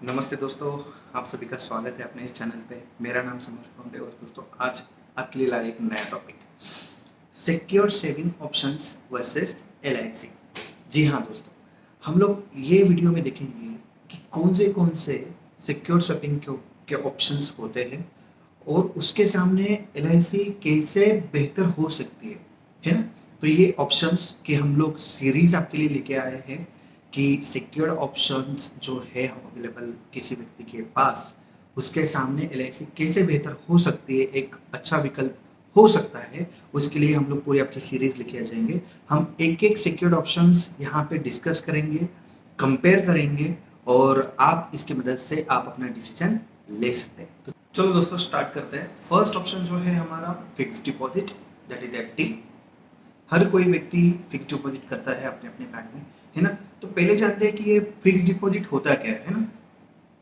नमस्ते दोस्तों, आप सभी का स्वागत है अपने इस चैनल पे। मेरा नाम समर खौंडे और दोस्तों आज आपके लिए लाए एक नया topic, secure saving options versus LIC. जी हाँ दोस्तों, हम लोग ये वीडियो में देखेंगे कि कौन से सिक्योर सेविंग के ऑप्शंस होते हैं और उसके सामने एलआईसी कैसे बेहतर हो सकती है ना। तो ये ऑप्शंस के हम लोग सीरीज आपके लिए लेके आए हैं कि सिक्योर्ड ऑप्शंस जो है अवेलेबल किसी व्यक्ति के पास, उसके सामने एलआईसी कैसे बेहतर हो सकती है, एक अच्छा विकल्प हो सकता है। उसके लिए हम लोग पूरी आपकी सीरीज लेके आ जाएंगे। हम एक एक सिक्योर्ड ऑप्शंस यहाँ पे डिस्कस करेंगे, कंपेयर करेंगे और आप इसकी मदद से आप अपना डिसीजन ले सकते हैं। तो चलो दोस्तों स्टार्ट करते हैं। फर्स्ट ऑप्शन जो है हमारा fix deposit, that is FD. हर कोई व्यक्ति फिक्स डिपॉजिट करता है अपने अपने बैंक में, है ना। तो पहले जानते हैं कि ये फिक्स डिपॉजिट होता क्या है ना,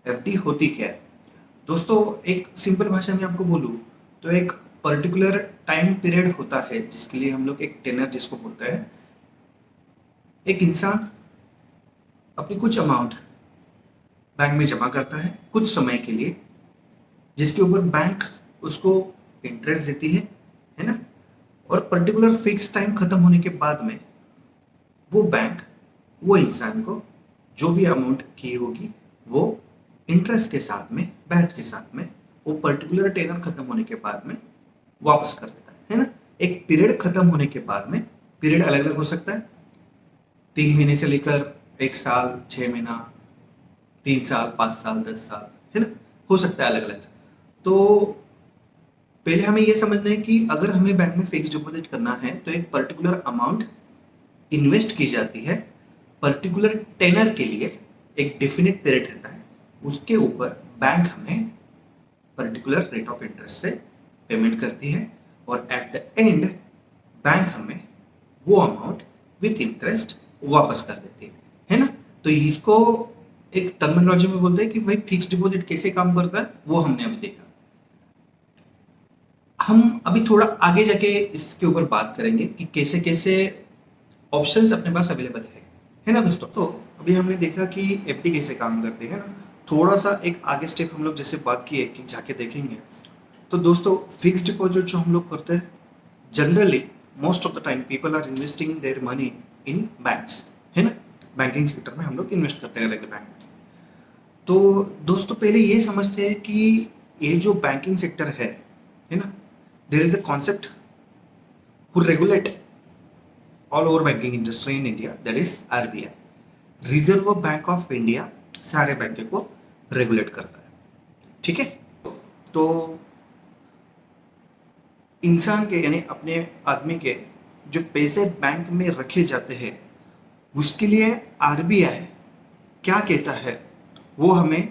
एफडी होती क्या है। दोस्तों एक सिंपल भाषा में आपको बोलूँ तो एक पर्टिकुलर टाइम पीरियड होता है जिसके लिए हम लोग एक टेनर जिसको बोलते हैं। एक इंसान अपनी कुछ अमाउंट बैंक में जमा करता है कुछ समय के लिए, जिसके ऊपर बैंक उसको इंटरेस्ट देती है ना। और पर्टिकुलर फिक्स टाइम खत्म होने के बाद में वो बैंक वो इंसान को जो भी अमाउंट की होगी वो इंटरेस्ट के साथ में, ब्याज के साथ में, वो पर्टिकुलर टेनर खत्म होने के बाद में वापस कर देता है ना। एक पीरियड खत्म होने के बाद में, पीरियड अलग अलग हो सकता है, 3 महीने से लेकर 1 साल, 6 महीना, 3 साल, 5 साल, 10 साल, है ना, हो सकता है अलग अलग। तो पहले हमें यह समझना है कि अगर हमें बैंक में फिक्स डिपॉजिट करना है तो एक पर्टिकुलर अमाउंट इन्वेस्ट की जाती है पर्टिकुलर टेनर के लिए, एक डेफिनेट पीरियड रहता है, उसके ऊपर बैंक हमें पर्टिकुलर रेट ऑफ इंटरेस्ट से पेमेंट करती है और एट द एंड बैंक हमें वो अमाउंट विथ इंटरेस्ट वापस कर देती है ना। तो इसको एक टर्मिनोलॉजी में बोलते हैं कि भाई फिक्स डिपॉजिट कैसे काम करता है, वो हमने अभी देखा। हम अभी थोड़ा आगे जाके इसके ऊपर बात करेंगे कि कैसे कैसे ऑप्शंस अपने पास अवेलेबल है ना दोस्तों। तो अभी हमने देखा कि एफडी कैसे काम करते हैं ना। थोड़ा सा एक आगे स्टेप हम लोग जैसे बात किए कि जाके देखेंगे। तो दोस्तों फिक्स डिपॉजिट जो हम लोग करते हैं, generally most of the time people are investing their money in banks, है ना। बैंकिंग सेक्टर में हम लोग इन्वेस्ट करते हैं अलग अलग बैंक में। तो दोस्तों पहले ये समझते हैं कि ये जो बैंकिंग सेक्टर है ना, there is a concept who regulate all over banking industry in India, that is RBI, reserve bank of India सारे बैंकों को रेगुलेट करता है, ठीक है। तो इंसान के यानी अपने आदमी के जो पैसे बैंक में रखे जाते हैं उसके लिए आरबीआई क्या कहता है वो हमें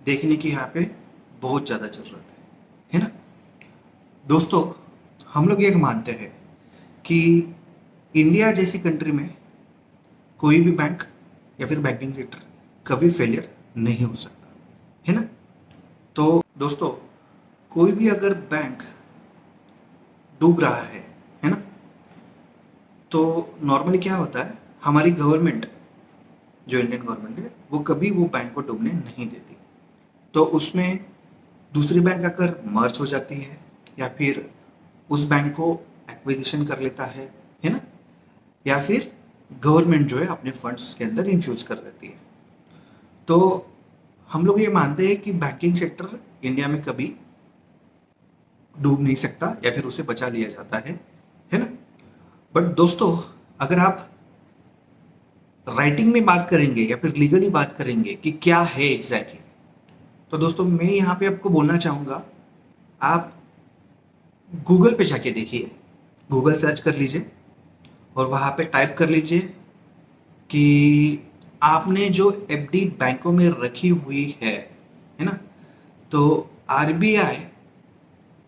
देखने की यहाँ पे बहुत ज़्यादा जरूरत है ना। दोस्तों हम लोग ये मानते हैं कि इंडिया जैसी कंट्री में कोई भी बैंक या फिर बैंकिंग सेक्टर कभी फेलियर नहीं हो सकता, है ना। तो दोस्तों कोई भी अगर बैंक डूब रहा है ना, तो नॉर्मली क्या होता है, हमारी गवर्नमेंट जो इंडियन गवर्नमेंट है वो कभी वो बैंक को डूबने नहीं देती। तो उसमें दूसरी बैंक आकर मर्ज हो जाती है या फिर उस बैंक को एक्विजिशन कर लेता है ना, या फिर गवर्नमेंट जो है अपने फंड्स के अंदर इन्फ्यूज कर देती है। तो हम लोग ये मानते हैं कि बैंकिंग सेक्टर इंडिया में कभी डूब नहीं सकता या फिर उसे बचा लिया जाता है ना। बट दोस्तों अगर आप राइटिंग में बात करेंगे या फिर लीगली बात करेंगे कि क्या है एग्जैक्टली, तो दोस्तों मैं यहाँ पे आपको बोलना चाहूँगा, आप गूगल पे जाके देखिए, गूगल सर्च कर लीजिए और वहाँ पे टाइप कर लीजिए कि आपने जो एफडी बैंकों में रखी हुई है ना, तो आरबीआई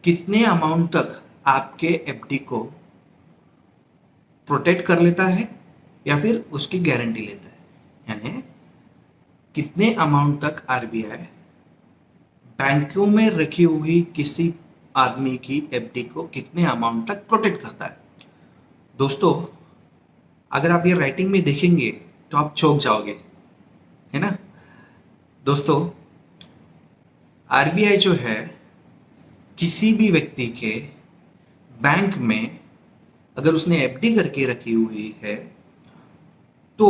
कितने अमाउंट तक आपके एफडी को प्रोटेक्ट कर लेता है या फिर उसकी गारंटी लेता है, यानी कितने अमाउंट तक आरबीआई बैंकों में रखी हुई किसी आदमी की एफडी को कितने अमाउंट तक प्रोटेक्ट करता है। दोस्तों अगर आप ये राइटिंग में देखेंगे तो आप चौंक जाओगे, है ना। दोस्तों आरबीआई जो है किसी भी व्यक्ति के बैंक में अगर उसने एफडी करके रखी हुई है तो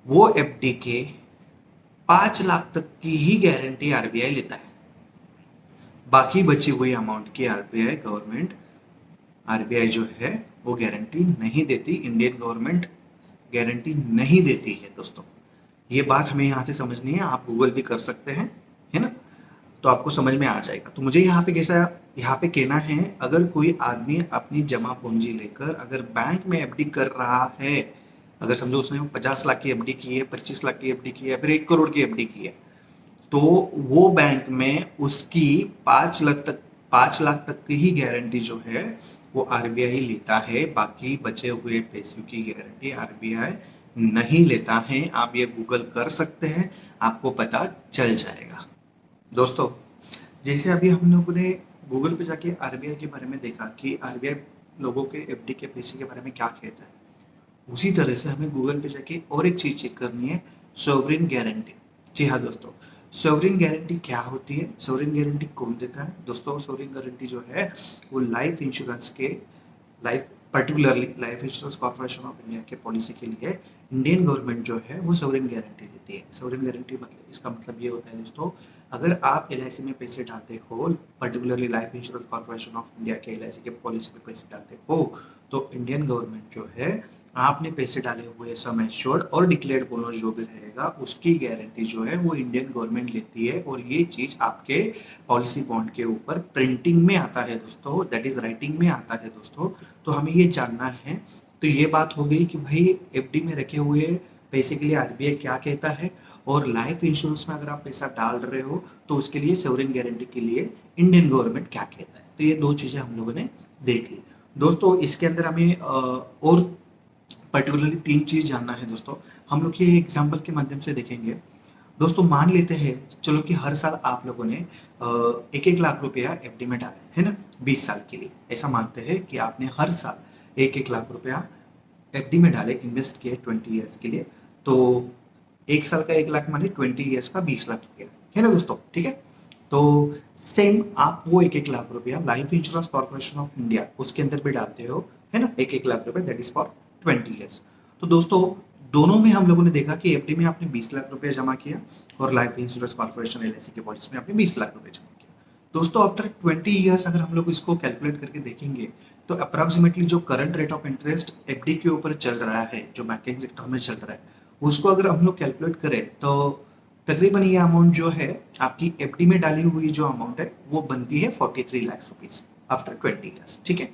वो एफडी के 5 लाख तक की ही गारंटी आरबीआई लेता है। बाकी बची हुई अमाउंट की आरबीआई जो है वो गारंटी नहीं देती। इंडियन गवर्नमेंट गारंटी नहीं देती है दोस्तों। ये बात हमें यहाँ से समझनी है। आप गूगल भी कर सकते हैं, है ना, तो आपको समझ में आ जाएगा। तो मुझे यहाँ पे कहना है, अगर कोई आदमी अपनी जमा पूंजी लेकर अगर बैंक में एफडी कर रहा है, अगर समझो उसने 50 लाख की एफडी की है, 25 लाख की एफडी की है, फिर 1 करोड़ की एफडी की है, तो वो बैंक में उसकी 5 लाख तक की ही गारंटी जो है वो आरबीआई लेता है। बाकी बचे हुए पैसों की गारंटी आरबीआई नहीं लेता है। आप ये गूगल कर सकते हैं, आपको पता चल जाएगा। दोस्तों, जैसे अभी हम लोगों ने गूगल पे जाके आरबीआई के बारे में देखा कि आरबीआई लोगों के एफडी के पैसे के बारे में क्या कहता है, उसी तरह से हमें गूगल पे जाके और एक चीज चेक करनी है, सॉवरेन गारंटी। जी हाँ दोस्तों, सॉवरेन गारंटी क्या होती है, सॉवरेन गारंटी कौन देता है दोस्तों? सॉवरेन गारंटी जो है वो लाइफ इंश्योरेंस के particularly life insurance corporation of India के पॉलिसी के लिए इंडियन गवर्नमेंट जो है वो सॉवरेन गारंटी देती है। सॉवरेन गारंटी मतलब, इसका मतलब ये होता है दोस्तों, अगर आप एलआईसी में पैसे डालते हो, particularly life insurance corporation of India के एलआईसी के पॉलिसी में पैसे डालते हो, तो इंडियन गवर्नमेंट जो है आपने पैसे डाले हुए सम एश्योर्ड और डिक्लेयर्ड बोनस जो भी रहेगा उसकी गारंटी जो है वो इंडियन गवर्नमेंट लेती है। और ये चीज आपके पॉलिसी बॉन्ड के ऊपर प्रिंटिंग में आता है दोस्तों, दैट इज राइटिंग में आता है दोस्तों। तो हमें ये जानना है। तो ये बात हो गई कि भाई एफडी में रखे हुए पैसे के लिए आरबीआई क्या कहता है, और लाइफ इंश्योरेंस में अगर आप पैसा डाल रहे हो तो उसके लिए सॉवरेन गारंटी के लिए इंडियन गवर्नमेंट क्या कहता है। तो ये दो चीजें हम लोगों ने देख ली दोस्तों। इसके अंदर हमें और पर्टिकुलरली 3 चीज जानना है दोस्तों। हम लोग ये एग्जाम्पल के माध्यम से देखेंगे दोस्तों। मान लेते हैं चलो कि हर साल आप लोगों ने 1-1 लाख रुपया एफडी में डाला है ना, 20 साल के लिए। ऐसा मानते हैं कि आपने हर साल 1-1 लाख रुपया एफडी में डाले, इन्वेस्ट किए 20 ईयर्स के लिए। तो 1 साल का 1 लाख माने 20 ईयर्स का 20 लाख रुपया, है ना दोस्तों, ठीक है। तो सेम आप वो 1-1 लाख रुपया life insurance corporation of India उसके अंदर भी डालते हो, है ना, 1-1 लाख रुपया, दैट इज फॉर 20 ईयर्स। तो दोस्तों दोनों में हम लोगों ने देखा कि एफडी में आपने 20 लाख रुपया जमा किया और लाइफ इंश्योरेंस कॉर्पोरेशन एलआईसी के पॉलिसी में आपने 20 लाख रुपया जमा किया। दोस्तों आफ्टर 20 ईयर्स अगर हम लोग इसको कैलकुलेट करके देखेंगे तो अप्रोक्सीमेटली जो current rate of interest FD के ऊपर चल रहा है, जो बैंकिंग सेक्टर में चल रहा है, उसको अगर हम लोग कैलकुलेट करें तो तकरीबन ये अमाउंट जो है आपकी एफडी में डाली हुई जो अमाउंट है वो बनती है 43 लाख रुपीज आफ्टर 20 ईयर्स, ठीक है।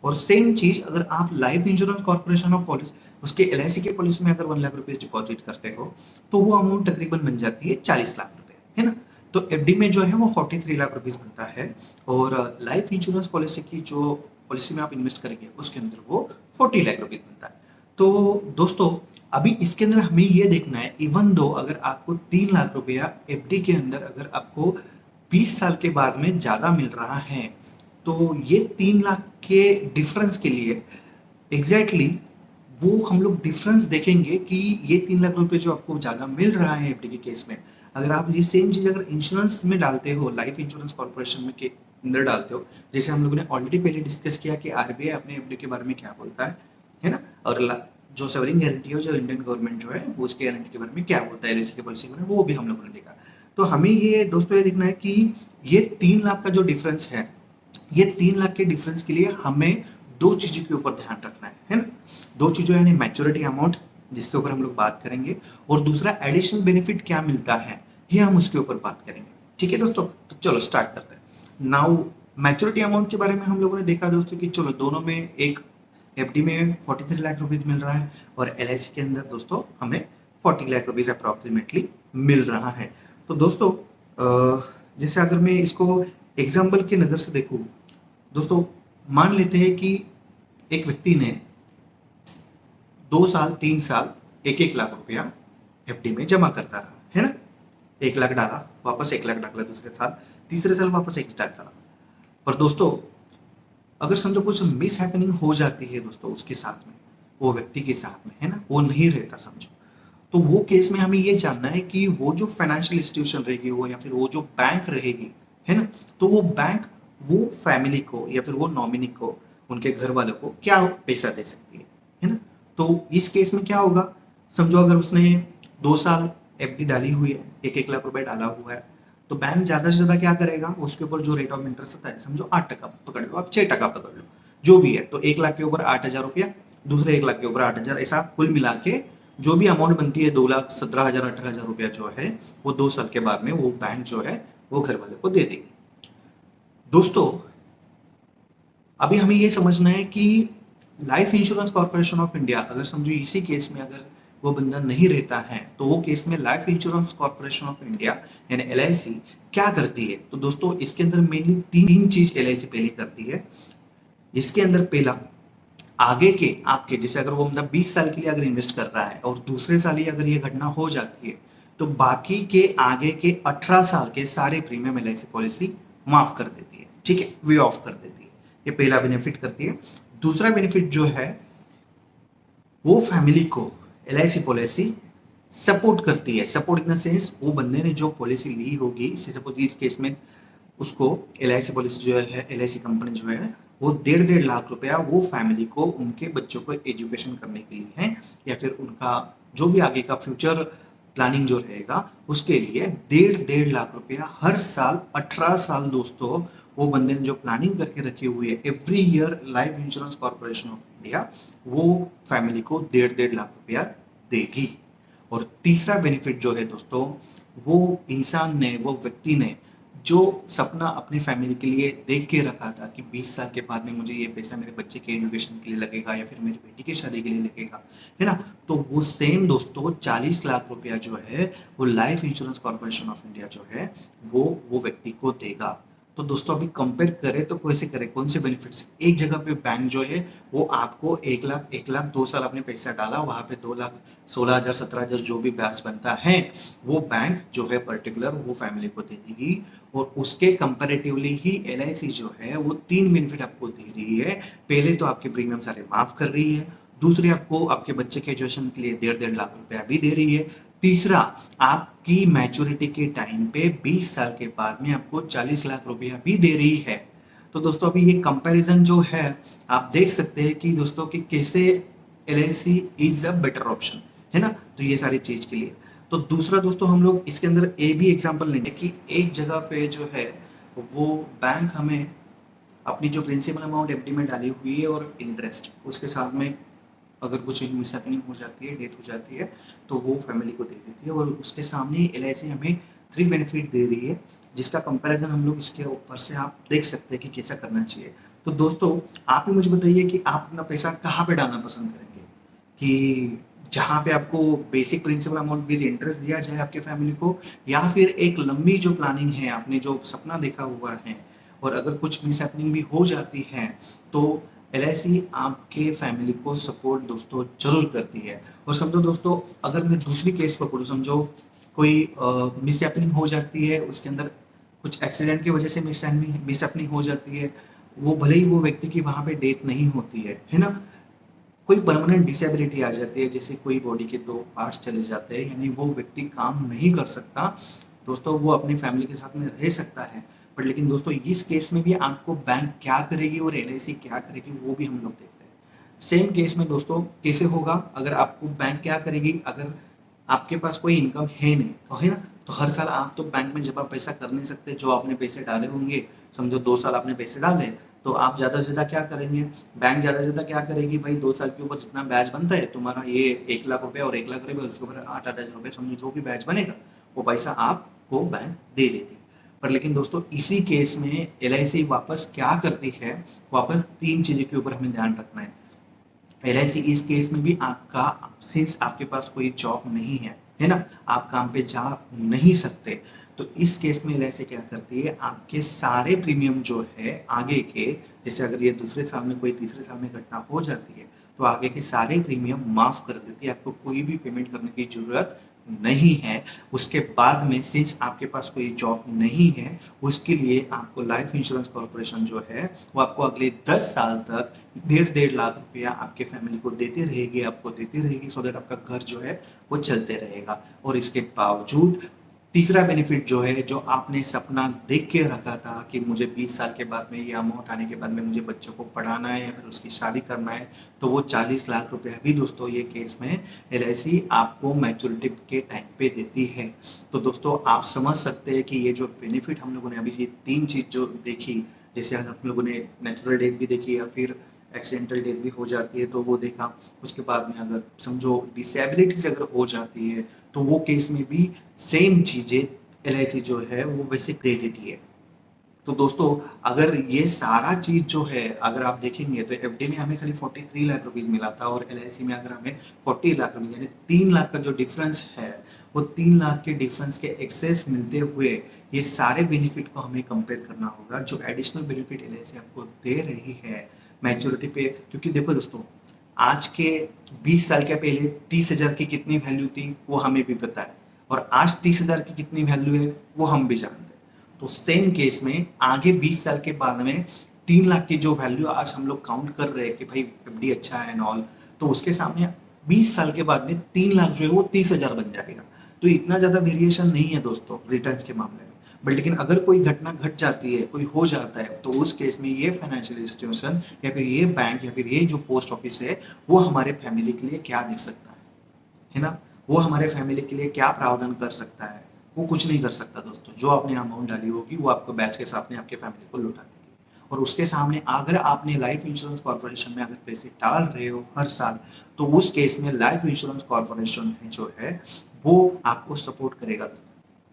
और सेम चीज अगर आप life insurance corporation of policy उसके एलआईसी के पॉलिसी में अगर 1 लाख रुपीज डिपॉजिट करते हो तो वो अमाउंट तकरीबन बन जाती है 40 लाख रुपए, है ना। तो एफडी में जो है वो 43 लाख रुपीज बनता है, और लाइफ इंश्योरेंस पॉलिसी की जो पॉलिसी में आप इन्वेस्ट करेंगे उसके अंदर वो 40 लाख रुपीज बनता है। तो दोस्तों अभी इसके अंदर हमें ये देखना है, इवन दो अगर आपको 3 लाख रुपया एफडी के अंदर अगर आपको 20 साल के बाद में ज्यादा मिल रहा है, तो ये 3 लाख के डिफरेंस के लिए एग्जैक्टली वो हम लोग डिफरेंस देखेंगे कि ये 3 लाख रुपए जो आपको ज्यादा मिल रहा है एफडी के केस में, अगर आप ये सेम चीज अगर इंश्योरेंस में डालते हो, लाइफ इंश्योरेंस कॉर्पोरेशन में के अंदर डालते हो, जैसे हम लोगों ने ऑलरेडी पहले डिस्कस किया कि आरबीआई अपने एफडी के बारे में क्या बोलता है ना, और जो सॉवरेन गारंटी है जो इंडियन गवर्नमेंट जो है वो उसके गारंटी के बारे में क्या बोलता है एलआईसी के पॉलिसी के बारे में, वो भी हम लोगों ने देखा। तो हमें ये दोस्तों ये देखना है कि ये 3 लाख का जो डिफरेंस है, ये 3 लाख के डिफरेंस के लिए हमें 2 चीजों के ऊपर ध्यान रखना है ना। 2 चीजों यानी मैच्योरिटी अमाउंट जिसके ऊपर हम लोग बात करेंगे, और दूसरा एडिशनल बेनिफिट क्या मिलता है ये हम उसके ऊपर बात करेंगे, ठीक है दोस्तों। तो चलो स्टार्ट करते हैं। नाउ मैच्योरिटी अमाउंट के बारे में हम लोगों ने देखा दोस्तों कि चलो दोनों में, एक एफडी में 43 लाख रुपीज मिल रहा है और एलआईसी के अंदर दोस्तों हमें 40 लाख रुपीज अप्रोक्सीमेटली मिल रहा है। तो दोस्तों जैसे अगर मैं इसको एग्जाम्पल की नज़र से देखूं दोस्तों, मान लेते हैं कि एक व्यक्ति ने 2 साल 3 साल 1-1 लाख रुपया एफडी में जमा करता रहा, है ना। 1 लाख डाला, वापस 1 लाख डाला, दूसरे साल, तीसरे साल वापस 1 लाख डाला। पर दोस्तों अगर समझो कुछ मिस हैपनिंग हो जाती है दोस्तों उसके साथ में, वो व्यक्ति के साथ में, है ना, वो नहीं रहता समझो, तो वो केस में हमें ये जानना है कि वो जो फाइनेंशियल इंस्टीट्यूशन रहेगी वो, या फिर वो जो बैंक रहेगी, है ना, तो वो बैंक वो फैमिली को या फिर वो नॉमिनी को, उनके घर वालों को क्या पैसा दे सकती है ना। तो इस केस में क्या होगा, समझो अगर उसने 2 साल एफडी डाली हुई है, 1-1 लाख रुपए डाला हुआ है, तो बैंक ज्यादा से ज्यादा क्या करेगा, उसके ऊपर जो रेट ऑफ इंटरेस्ट होता है, समझो 8% पकड़ लो, आप 6% पकड़ लो, जो भी है, तो 1 लाख के ऊपर 8,000 रुपया, दूसरे 1 लाख के ऊपर 8,000, ऐसा कुल मिला के जो भी अमाउंट बनती है 2,17,000 18,000 रुपया जो है, वो 2 साल के बाद में वो बैंक जो है वो घर वाले को दे देगी। दोस्तों, अभी हमें ये समझना है कि life insurance corporation of India, अगर समझो इसी केस में अगर वो बंदा नहीं रहता है, तो वो केस में life insurance corporation of India यानी एलआईसी क्या करती है। तो दोस्तों, इसके अंदर मेनली तीन चीज एलआईसी पहले करती है। इसके अंदर पहला, आगे के आपके, जैसे अगर वो बंदा 20 साल के लिए अगर इन्वेस्ट कर रहा है और दूसरे साल ही अगर ये घटना हो जाती है, तो बाकी के आगे के 18 साल के सारे प्रीमियम एलआईसी पॉलिसी माफ कर देती है, ठीक है, वे ऑफ कर देती है। ये पहला बेनिफिट करती है। दूसरा बेनिफिट जो है, वो फैमिली को एलआईसी पॉलिसी सपोर्ट करती है। सपोर्ट इन द सेंस, वो बंदे ने जो पॉलिसी ली होगी, सपोज इस केस में उसको एलआईसी पॉलिसी जो है, एलआईसी कंपनी जो है, वो 1.5 लाख रुपया वो फैमिली को उनके बच्चों को एजुकेशन करने के लिए है, या फिर उनका जो भी आगे का फ्यूचर प्लानिंग जो रहेगा उसके लिए 1.5 लाख रुपया हर साल 18 साल दोस्तों, वो बंदे ने जो प्लानिंग करके रखी हुई है, every year life insurance corporation of India वो फैमिली को 1.5 लाख रुपया देगी। और तीसरा बेनिफिट जो है दोस्तों, वो इंसान ने, वो व्यक्ति ने जो सपना अपनी फैमिली के लिए देख के रखा था कि 20 साल के बाद में मुझे ये पैसा मेरे बच्चे के एजुकेशन के लिए लगेगा या फिर मेरी बेटी की शादी के लिए लगेगा, है ना, तो वो सेम दोस्तों 40 लाख रुपया जो है वो life insurance corporation of India जो है वो व्यक्ति को देगा। तो दोस्तों, अभी कंपेयर करें तो कैसे करें, कौन से बेनिफिट्स, एक जगह पे बैंक जो है वो आपको 1 लाख 2 साल आपने पैसा डाला, वहां पे 2,16,000 17,000 जो भी ब्याज बनता है, वो बैंक जो है पर्टिकुलर वो फैमिली को दे देगी। और उसके कंपेरेटिवली ही एलआईसी जो है वो 3 बेनिफिट आपको दे रही है। पहले तो आपके प्रीमियम सारे माफ कर रही है, दूसरी आपको आपके बच्चे के एजुकेशन के लिए 1.5 लाख रुपया भी दे रही है, तीसरा आपकी मैच्योरिटी के टाइम पे 20 साल के बाद में आपको 40 लाख रुपया भी दे रही है। तो दोस्तों, अभी ये कंपैरिजन जो है आप देख सकते हैं कि दोस्तों कि कैसे LIC is a better option, है ना, तो ये सारी चीज के लिए। तो दूसरा दोस्तों, हम लोग इसके अंदर ए भी एग्जांपल लेंगे कि एक जगह पे जो है वो बैंक हमें अपनी जो प्रिंसिपल अमाउंट एफडी में डाली हुई है और इंटरेस्ट, उसके साथ में अगर कुछ मिसहैपनिंग हो जाती है, डेथ हो जाती है, तो वो फैमिली को दे देती है। और उसके सामने एलआईसी हमें 3 बेनिफिट दे रही है, जिसका कंपैरिजन हम लोग इसके ऊपर से आप देख सकते हैं कि कैसा करना चाहिए। तो दोस्तों, आप ही मुझे बताइए कि आप अपना पैसा कहाँ पे डालना पसंद करेंगे, कि जहाँ पे आपको basic principle amount with interest दिया जाए आपके फैमिली को, या फिर एक लंबी जो प्लानिंग है, आपने जो सपना देखा हुआ है, और अगर कुछ मिसहैपनिंग भी हो जाती है तो एलआईसी आपके फैमिली को सपोर्ट दोस्तों जरूर करती है। और समझो दोस्तों, अगर मैं दूसरी केस पकड़ूं, समझो कोई मिसहैपनिंग हो जाती है, उसके अंदर कुछ एक्सीडेंट की वजह से मिसहैपनिंग हो जाती है, वो भले ही वो व्यक्ति की वहां पे डेथ नहीं होती है ना, कोई परमानेंट डिसेबिलिटी आ जाती है, जैसे कोई बॉडी के 2 पार्ट्स चले जाते हैं, यानी वो व्यक्ति काम नहीं कर सकता दोस्तों, वो अपनी फैमिली के साथ में रह सकता है। पर लेकिन दोस्तों, इस केस में भी आपको बैंक क्या करेगी और एलआईसी क्या करेगी वो भी हम लोग देखते हैं। सेम केस में दोस्तों कैसे होगा, अगर आपको बैंक क्या करेगी, अगर आपके पास कोई इनकम है नहीं, तो है ना, तो हर साल आप तो बैंक में जमा पैसा कर नहीं सकते, जो आपने पैसे डाले होंगे, समझो 2 साल आपने पैसे डाले, तो आप ज्यादा से ज्यादा क्या करेंगे, बैंक ज्यादा से ज्यादा क्या करेगी भाई, 2 साल के ऊपर जितना ब्याज बनता है तुम्हारा, ये 1 लाख रुपया और 1 लाख रुपया, उसके ऊपर 8-8 हजार रुपये, समझो जो भी ब्याज बनेगा वो पैसा आपको बैंक दे देती है। पर लेकिन दोस्तों, इसी केस में एलआईसी वापस क्या करती है, वापस 3 चीजों के ऊपर हमें ध्यान रखना है। एलआईसी इस केस में भी आपका, सिंस आपके पास कोई जॉब नहीं है ना, आप काम पे जा नहीं सकते, तो इस केस में एलआईसी क्या करती है, आपके सारे प्रीमियम जो है आगे के, जैसे अगर ये दूसरे साल में कोई तीसरे साल में घटना हो जाती है, तो आगे के सारे प्रीमियम माफ कर देती है, आपको कोई भी पेमेंट करने की जरूरत नहीं है, उसके बाद में सिंस आपके पास कोई जॉब नहीं है, उसके लिए आपको लाइफ इंश्योरेंस कॉर्पोरेशन जो है वो आपको अगले 10 साल तक 1.5 लाख रुपया आपके फैमिली को देती रहेगी, आपको देती रहेगी, सो दैट आपका घर जो है वो चलते रहेगा। और इसके बावजूद तीसरा बेनिफिट जो है, जो आपने सपना देख के रखा था कि मुझे 20 साल के बाद में ये अमाउंट आने के बाद में मुझे बच्चों को पढ़ाना है या फिर उसकी शादी करना है, तो वो 40 लाख रुपया भी दोस्तों ये केस में एलआईसी आपको मैच्योरिटी के टाइम पे देती है। तो दोस्तों आप समझ सकते हैं कि ये जो बेनिफिट हम लोगों ने अभी ये 3 चीज़ जो देखी, जैसे हम लोगों ने नेचुरल डेथ भी देखी या फिर एक्सीडेंटल डेथ भी हो जाती है तो वो देखा, उसके बाद में अगर समझो डिसेबिलिटीज अगर हो जाती है तो वो केस में भी सेम चीजें एलआईसी जो है वो वैसे दे देती है। तो दोस्तों अगर ये सारा चीज जो है अगर आप देखेंगे तो एफडी में हमें खाली 43 लाख रुपीज मिला था और एलआईसी में अगर हमें 40 लाख रुपीज यानी 3 लाख का जो डिफरेंस है, वो 3 लाख के डिफरेंस के एक्सेस मिलते हुए ये सारे बेनिफिट को हमें कंपेयर करना होगा जो एडिशनल बेनिफिट एलआईसी आपको दे रही है मैच्योरिटी पे। क्योंकि देखो दोस्तों आज के 20 साल के पहले 30,000 की कितनी वैल्यू थी वो हमें भी पता है, और आज 30,000 की कितनी वैल्यू है वो हम भी जानते हैं। तो सेम केस में आगे 20 साल के बाद में 3 लाख की जो वैल्यू आज हम लोग काउंट कर रहे हैं कि भाई एफडी अच्छा है एंड ऑल, तो उसके सामने 20 साल के बाद में 3 लाख जो है वो 30,000 बन जाएगा। तो इतना ज्यादा वेरिएशन नहीं है दोस्तों रिटर्न्स के मामले में। बट लेकिन अगर कोई घटना घट जाती है, कोई हो जाता है, तो उस केस में ये फाइनेंशियल इंस्टीट्यूशन या फिर ये बैंक या फिर ये जो पोस्ट ऑफिस है वो हमारे फैमिली के लिए क्या दे सकता है ना, वो हमारे फैमिली के लिए क्या प्रावधान कर सकता है, वो कुछ नहीं कर सकता दोस्तों। जो आपने अमाउंट डाली होगी वो आपको बैच के साथ में आपके फैमिली को लौटा देगी। और उसके सामने अगर आपने लाइफ इंश्योरेंस कॉर्पोरेशन में अगर पैसे डाल रहे हो हर साल, तो उस केस में लाइफ इंश्योरेंस कॉर्पोरेशन जो है वो आपको सपोर्ट करेगा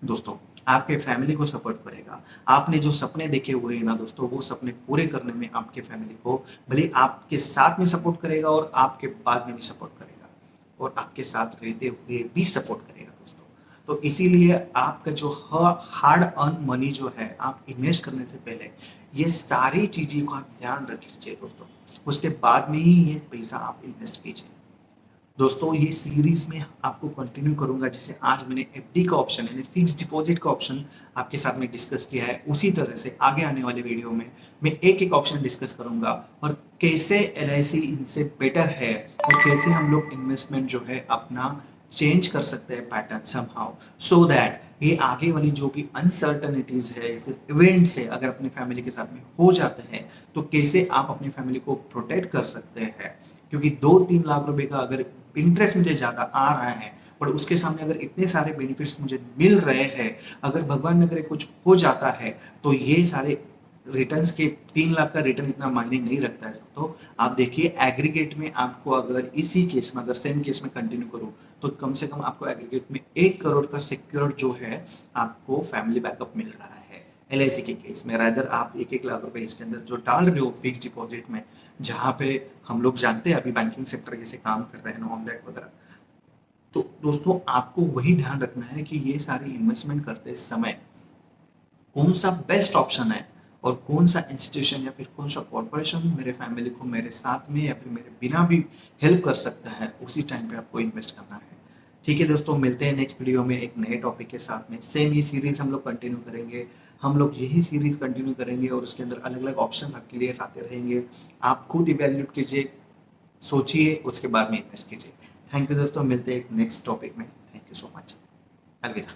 दोस्तों, आपके फैमिली को सपोर्ट करेगा। आपने जो सपने देखे हुए हैं ना दोस्तों, वो सपने पूरे करने में आपके फैमिली को भले आपके साथ में सपोर्ट करेगा और आपके बाद में भी सपोर्ट करेगा और आपके साथ रहते हुए भी सपोर्ट करेगा दोस्तों। तो इसीलिए आपका जो हार्ड अर्न मनी जो है, आप इन्वेस्ट करने से पहले ये सारी चीजों का ध्यान रख लीजिए दोस्तों, उसके बाद में ही ये पैसा आप इन्वेस्ट कीजिए। दोस्तों ये सीरीज में आपको कंटिन्यू करूंगा, जैसे आज मैंने एफडी का ऑप्शन यानी फिक्स डिपॉजिट का ऑप्शन आपके साथ में डिस्कस किया है, उसी तरह से आगे आने वाले वीडियो में मैं एक एक ऑप्शन डिस्कस करूंगा और कैसे एलआईसी इनसे बेटर है और कैसे हम लोग इन्वेस्टमेंट जो है अपना चेंज कर सकते हैं पैटर्न समहाउ, सो दैट ये आगे वाली जो भी अनसर्टनिटीज है फिर इवेंट्स है अगर अपनी फैमिली के साथ में हो जाते हैं तो कैसे आप अपनी फैमिली को प्रोटेक्ट कर सकते हैं। क्योंकि 2-3 लाख रुपए का अगर इंटरेस्ट मुझे ज्यादा आ रहा है पर उसके सामने अगर इतने सारे बेनिफिट्स मुझे मिल रहे हैं, अगर भगवान न करे कुछ हो जाता है तो ये सारे रिटर्न्स के 3 लाख का रिटर्न इतना मायने नहीं रखता है। तो आप देखिए एग्रीगेट में आपको अगर इसी केस में अगर सेम केस में कंटिन्यू करूं तो कम से कम आपको एग्रीगेट में 1 करोड़ का सिक्योर जो है आपको फैमिली बैकअप मिल रहा है एलआईसी के केस में। रादर आप 1-1 लाख रुपए इसके अंदर जो डाल रहे हो फिक्स डिपॉजिट में, जहां पे हम लोग जानते हैं अभी बैंकिंग सेक्टर कैसे काम कर रहे हैं ऑन दैट वगैरह, तो दोस्तों आपको वही ध्यान रखना है कि ये सारी इन्वेस्टमेंट करते समय कौन सा बेस्ट ऑप्शन है और कौन सा इंस्टीट्यूशन या फिर कौन सा कॉर्पोरेशन मेरे फैमिली को मेरे साथ में या फिर मेरे बिना भी हेल्प कर सकता है, उसी टाइम पे आपको इन्वेस्ट करना है। ठीक है दोस्तों, मिलते हैं नेक्स्ट वीडियो में एक नए टॉपिक के साथ में। सेम ये सीरीज हम लोग कंटिन्यू करेंगे, हम लोग यही सीरीज कंटिन्यू करेंगे और उसके अंदर अलग अलग ऑप्शन आपके लिए आते रहेंगे। आप खुद इवेल्यूट कीजिए, सोचिए, उसके बाद में इन्वेस्ट कीजिए। थैंक यू दोस्तों, मिलते हैं एक नेक्स्ट टॉपिक में। थैंक यू सो मच, अलविदा।